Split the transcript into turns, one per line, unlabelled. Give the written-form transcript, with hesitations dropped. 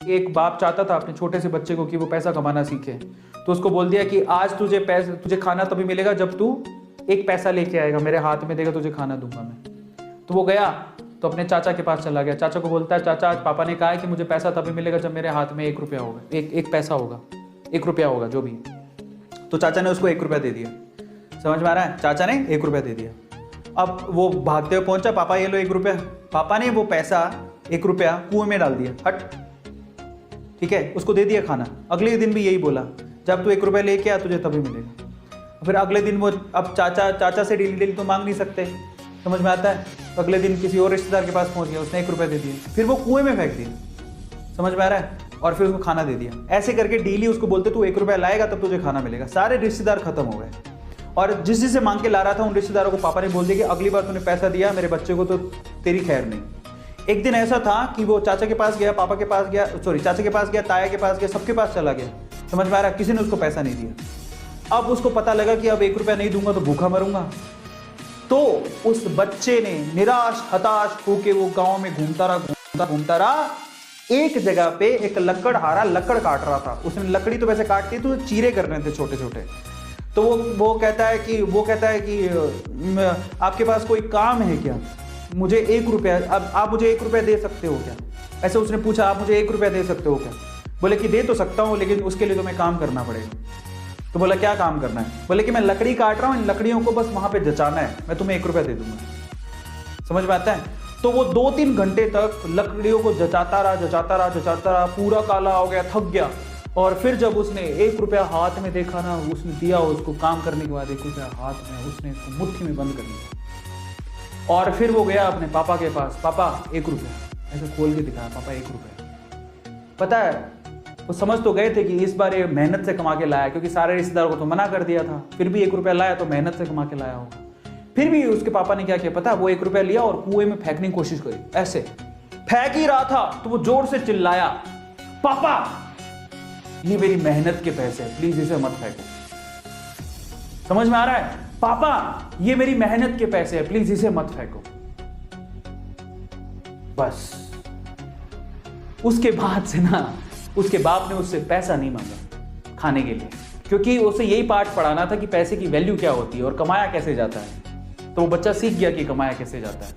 एक बाप चाहता था अपने छोटे से बच्चे को कि वो पैसा कमाना सीखे, तो उसको बोल दिया कि आज तुझे खाना तभी मिलेगा जब तू एक पैसा लेके आएगा, मेरे हाथ में देगा, तुझे खाना दूंगा मैं। तो वो गया तो अपने चाचा के पास चला गया। चाचा को बोलता है, चाचा आज पापा ने कहा है कि मुझे पैसा तभी मिलेगा जब मेरे हाथ में 1 रुपया होगा, एक पैसा होगा, 1 रुपया होगा जो भी। तो चाचा ने उसको 1 रुपया दे दिया। समझ में आ रहा है? चाचा ने 1 रुपया दे दिया। अब वो भागते हुए पहुंचा, पापा ये लो 1 रुपया। पापा ने वो पैसा 1 रुपया कुएं में डाल दिया, हट, ठीक है, उसको दे दिया खाना। अगले दिन भी यही बोला, जब तू 1 रुपया लेके आ तुझे तभी मिलेगा। फिर अगले दिन वो, अब चाचा से डेली तो मांग नहीं सकते, समझ में आता है? तो अगले दिन किसी और रिश्तेदार के पास पहुंच गया, उसने 1 रुपया दे दिया, फिर वो कुएं में फेंक दिया, समझ में आ रहा है? और फिर उसको खाना दे दिया। ऐसे करके डेली उसको बोलते तू 1 रुपया लाएगा तब तुझे खाना मिलेगा। सारे रिश्तेदार खत्म हो गए, और जिससे मांग के ला रहा था उन रिश्तेदारों को पापा ने बोल दिया कि अगली बार तूने पैसा दिया मेरे बच्चे को तो तेरी खैर नहीं। एक दिन ऐसा था कि वो चाचा के पास गया, पापा के पास गया, चाचा के पास गया, ताया के पास गया, सबके पास चला गया, समझ में आ रहा है? किसी ने उसको पैसा नहीं दिया। अब उसको पता लगा कि अब 1 रुपया नहीं दूंगा तो भूखा मरूंगा। तो उस बच्चे ने निराश हताश होके वो गांव में घूमता रहा। एक जगह पे एक लकड़हारा लकड़ काट रहा था। उसने लकड़ी तो वैसे काटती तो चीरे करने थे छोटे छोटे। तो वो कहता है कि आपके पास कोई काम है क्या? मुझे 1 रुपया, अब आप मुझे 1 रुपया दे सकते हो क्या? ऐसे उसने पूछा, आप मुझे 1 रुपया दे सकते हो क्या? बोले कि दे तो सकता हूँ, लेकिन उसके लिए तुम्हें काम करना पड़ेगा। तो बोला क्या काम करना है? बोले कि मैं लकड़ी काट रहा हूँ, इन लकड़ियों को बस वहां पे जचाना है, मैं तुम्हें 1 रुपया दे दूंगा। समझ में आता है? तो वो 2-3 घंटे तक लकड़ियों को जचाता रहा, पूरा काला हो गया, थक गया। और फिर जब उसने 1 रुपया हाथ में देखा ना, उसने दिया उसको, काम करने के बाद 1 रुपया हाथ में, उसने इसको मुट्ठी में बंद कर लिया। और फिर वो गया अपने पापा के पास, पापा 1 रुपया, ऐसे खोल के दिखाया, पापा 1 रुपया। पता है, वो समझ तो गए थे कि इस बार ये मेहनत से कमा के लाया, क्योंकि सारे रिश्तेदारों को तो मना कर दिया था, फिर भी 1 रुपया लाया तो मेहनत से कमा के लाया होगा। फिर भी उसके पापा ने क्या किया पता है? वो 1 रुपया लिया और कुएं में फेंकने की कोशिश करी। ऐसे फेंक ही रहा था तो वो जोर से चिल्लाया, पापा ये मेरी मेहनत के पैसे हैं, प्लीज इसे मत फेंको। समझ में आ रहा है? पापा ये मेरी मेहनत के पैसे हैं, प्लीज इसे मत फेंको। बस उसके बाद से ना उसके बाप ने उससे पैसा नहीं मांगा खाने के लिए, क्योंकि उसे यही पाठ पढ़ाना था कि पैसे की वैल्यू क्या होती है और कमाया कैसे जाता है। तो वो बच्चा सीख गया कि कमाया कैसे जाता है।